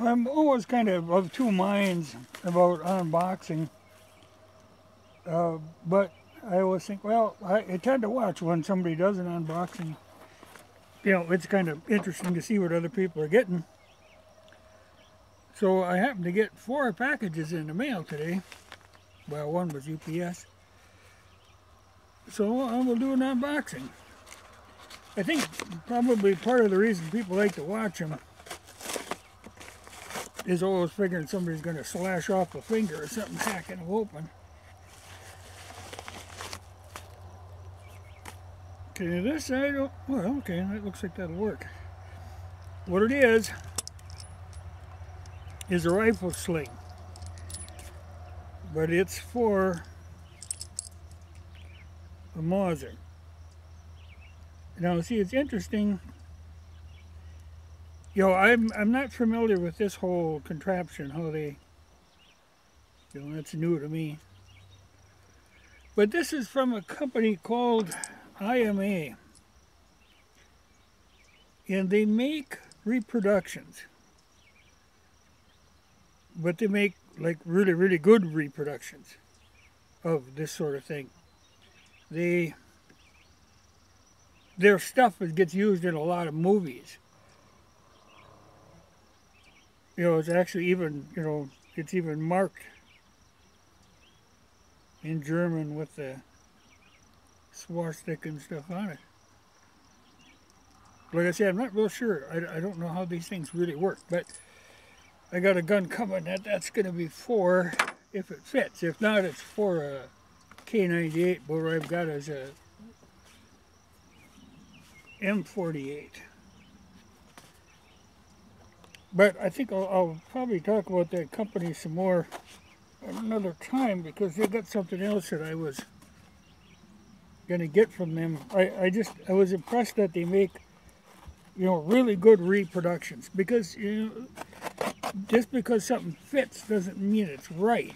I'm always kind of two minds about unboxing, but I always think, well, I tend to watch when somebody does an unboxing. You know, it's kind of interesting to see what other people are getting. So I happened to get 4 packages in the mail today. Well, one was UPS. So I will do an unboxing. I think probably part of the reason people like to watch them is always figuring somebody's going to slash off a finger or something hacking them open. Okay, this side, well, okay, that looks like that'll work. What it is a rifle sling, but it's for a Mauser. Now, see, it's interesting. You know, I'm not familiar with this whole contraption, how they, you know, that's new to me. But this is from a company called IMA, and they make reproductions, but they make like really, really good reproductions of this sort of thing. Their stuff gets used in a lot of movies. You know, it's actually even, you know, it's even marked in German with the swastika and stuff on it. Like I said, I'm not real sure. I don't know how these things really work, but I got a gun coming that's going to be for, if it fits. If not, it's for a K98, but what I've got is a M48. But I think I'll probably talk about that company some more at another time, because they got something else that I was going to get from them. I was impressed that they make, you know, really good reproductions, because, you know, just because something fits doesn't mean it's right.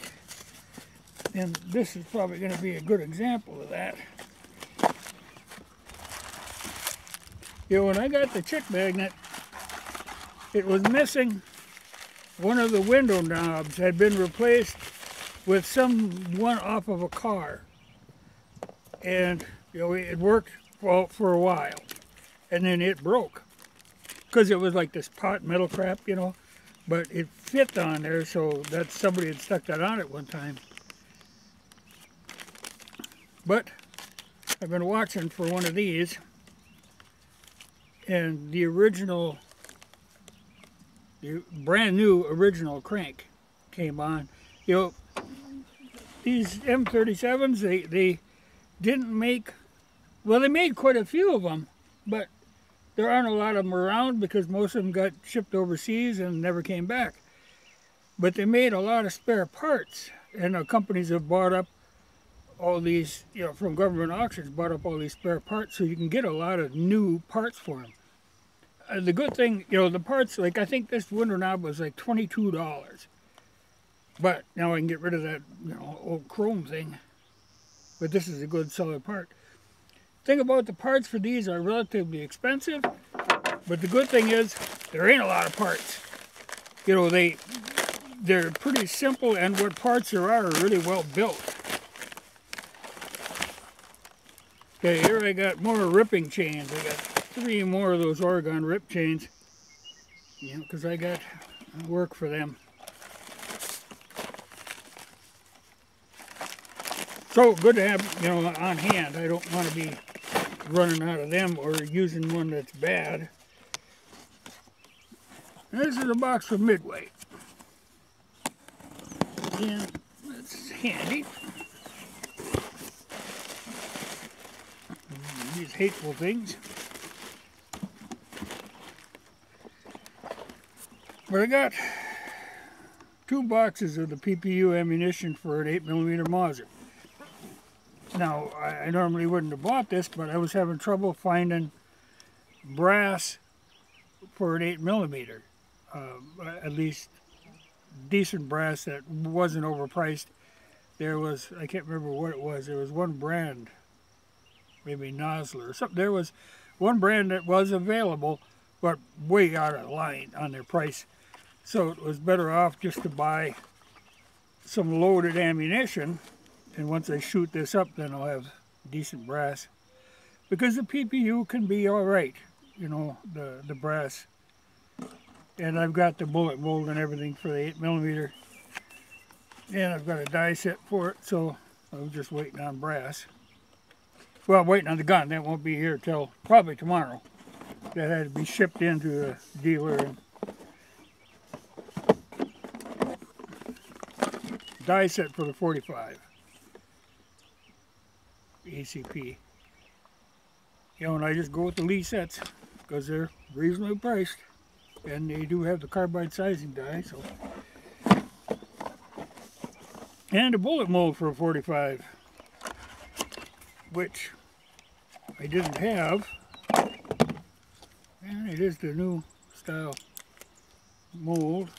And this is probably going to be a good example of that. You know, when I got the chick magnet, it was missing. One of the window knobs had been replaced with one off of a car. And, you know, it worked for a while. And then it broke. Because it was like this pot metal crap, you know. But it fit on there, so that somebody had stuck that on at one time. But I've been watching for one of these. And the brand new original crank came on. You know, these M37s, they didn't make, well, they made quite a few of them, but there aren't a lot of them around because most of them got shipped overseas and never came back. But they made a lot of spare parts, and companies have bought up all these, you know, from government auctions, bought up all these spare parts, so you can get a lot of new parts for them. The good thing, you know, the parts, like I think this window knob was like $22. But now I can get rid of that, you know, old chrome thing. But this is a good solid part. Thing about the parts for these are relatively expensive, but the good thing is there ain't a lot of parts. You know, they're pretty simple, and what parts there are really well built. Okay, here I got more ripping chains. I got 3 more of those Oregon rip chains, you know, because I got work for them. So good to have, you know, on hand. I don't want to be running out of them or using one that's bad. And this is a box from Midway. And that's handy. These hateful things. But I got 2 boxes of the PPU ammunition for an 8mm Mauser. Now, I normally wouldn't have bought this, but I was having trouble finding brass for an 8mm. At least decent brass that wasn't overpriced. There was, I can't remember what it was, there was one brand, maybe Nosler or something. There was one brand that was available, but way out of line on their price. So it was better off just to buy some loaded ammunition, and once I shoot this up, then I'll have decent brass. Because the PPU can be alright, you know, the brass. And I've got the bullet mold and everything for the 8mm. And I've got a die set for it, so I was just waiting on brass. Well, waiting on the gun. That won't be here till probably tomorrow. That had to be shipped into the dealer. And die set for the 45 ACP. You know, and I just go with the Lee sets because they're reasonably priced, and they do have the carbide sizing die. So, and a bullet mold for a 45, which I didn't have, and it is the new style mold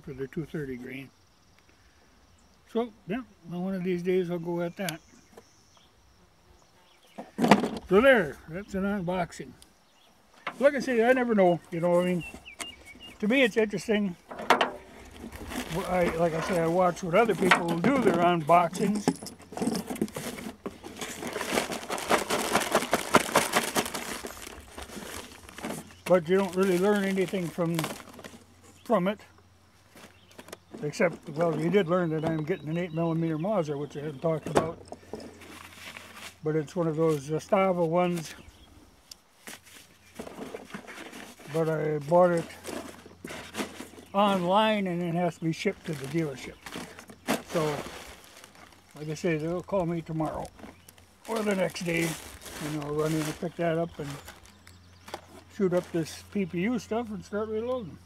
for the 230 grain. So, yeah, well, one of these days I'll go at that. So there, that's an unboxing. Like I say, I never know, you know, I mean, to me it's interesting. Like I say, I watch what other people do their unboxings. But you don't really learn anything from it. Except, well, you did learn that I'm getting an 8mm Mauser, which I hadn't talked about. But it's one of those Zastava ones. But I bought it online and it has to be shipped to the dealership. So, like I say, they'll call me tomorrow or the next day, and I'll run in and pick that up and shoot up this PPU stuff and start reloading.